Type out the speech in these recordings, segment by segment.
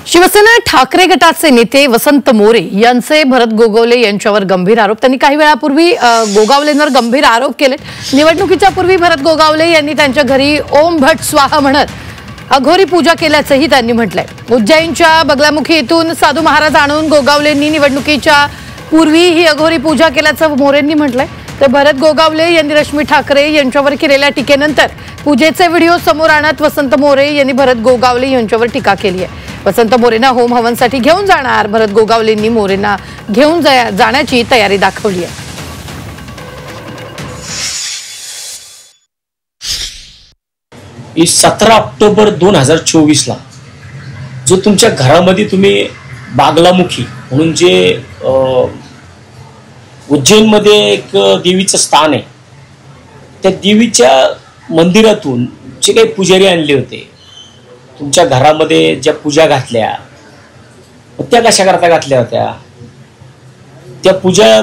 शिवसेना ठाकरे गटाचे नेते वसंत मोरे यांचे भरत गोगावले यांच्यावर गंभीर आरोप। त्यांनी काही वेळापूर्वी गोगावलेंवर गंभीर आरोप केले। निवडणुकीच्या पूर्वी भरत गोगावले यांनी त्यांच्या घरी ओम भट स्वाहा म्हणत अघोरी पूजा केल्याचंही त्यांनी म्हटलंय। उज्जैनच्या बगलामुखी येथून साधू महाराज आणून गोगावलेंनी निवडणुकीच्या पूर्वी ही अघोरी पूजा केल्याचं मोरेंनी म्हटलंय। तर भरत गोगावले यांनी रश्मी ठाकरे यांच्यावर केलेल्या टीकेनंतर पूजेचे व्हिडिओ समोर आणत वसंत मोरे यांनी भरत गोगावले यांच्यावर टीका केली आहे। वसंत मोरेंना होम हवनसाठी घेऊन जाणार भरत गोगावलेंनी मोरेंना घेऊन जाण्याची तयारी दाखवली आहे। इस 17 ऑक्टोबर 2024 ला जो तुमच्या घरामध्ये तुम्ही बागलामुखी म्हणून जे उज्जैन मध्ये एक देवीचं स्थान आहे, त्या देवीच्या मंदिरातून जे काही पुजारी आणले होते तुमच्या घरामध्ये ज्या पूजा घातल्या त्या कशा करता घातल्या होत्या? त्या पूजा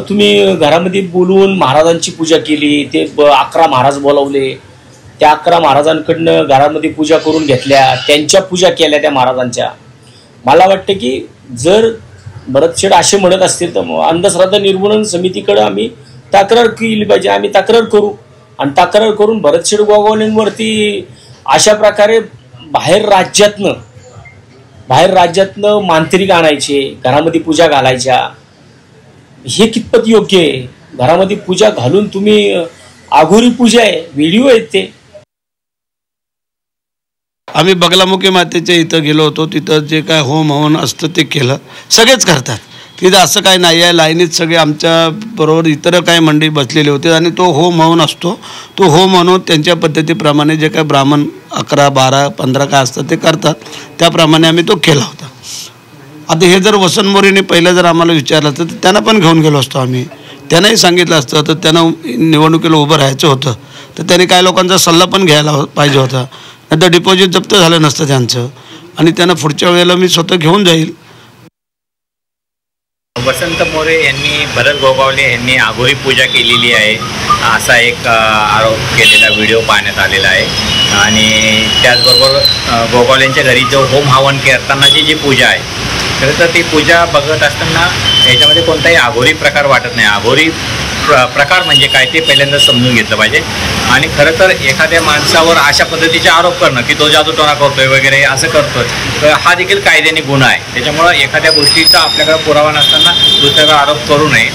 तुम्ही घरामध्ये बोलवून महाराजांची पूजा केली। ते 11 महाराज बोलवले, त्या 11 महाराजांकडनं घरामध्ये पूजा करून घेतल्या, त्यांच्या पूजा केल्या त्या महाराजांच्या। मला वाटतं की जर भरतशेठ असे म्हणत असतील तर अंधश्रद्धा निर्मूलन समितीकडे आम्ही तक्रार केली पाहिजे। आम्ही तक्रार करू आणि तक्रार करून भरतशेठ गोगावलेंवरती अशा प्रकारे बाहेर राज्यातनं मांत्रिक आणायचे, घरामध्ये पूजा घालायच्या, हे कितपत योग्य आहे? घरामध्ये पूजा घालून तुम्ही आघोरी पूजा आहे, व्हिडिओ आहेत ते। आम्ही बगलामुखी मातेच्या इथं गेलो होतो, तिथं जे काय होम हवन असतं ते केलं, सगळेच करतात तिथं, असं काय नाही आहे। लाईनीत सगळे आमच्या बरोबर इतर काही मंडळी बसलेले होते आणि तो होम हवन असतो, तो होम हवन त्यांच्या पद्धतीप्रमाणे जे काय ब्राह्मण 11, 12, 15 काय असतं ते करतात, त्याप्रमाणे आम्ही तो केला होता। आता हे जर वसंत मोरेने पहिलं जर आम्हाला विचारलं तर त्यांना पण घेऊन गेलो असतो आम्ही, त्यांनाही सांगितलं असतं, तर त्यांना निवडणुकीला उभं राहायचं होतं तर त्यांनी काही लोकांचा सल्ला पण घ्यायला पाहिजे होता, नाही तर डिपॉझिट जप्त झालं नसतं त्यांचं, आणि त्यांना पुढच्या वेळेला मी स्वतः घेऊन जाईल। वसंत मोरे यांनी भरत गोगावले यांनी आघोरी पूजा केलेली आहे असा एक आरोप केलेला व्हिडिओ पाहण्यात आलेला आहे। आणि त्याचबरोबर गोगावलेंच्या घरी जो होम हवन करतानाची जी पूजा आहे, खरं तर ती पूजा बघत असताना याच्यामध्ये कोणताही आघोरी प्रकार वाटत नाही। आघोरी प्रकार म्हणजे काय ते पहिल्यांदा समजून घेतलं पाहिजे। आणि खरं तर एखाद्या माणसावर अशा पद्धतीचे आरोप करणं की तो जादूटोणा करतोय वगैरे असं करतोय, तर हा देखील कायद्याने गुन्हा आहे। त्याच्यामुळं एखाद्या गोष्टीचा आपल्याकडे पुरावा नसताना दुसऱ्यावर आरोप करू नये।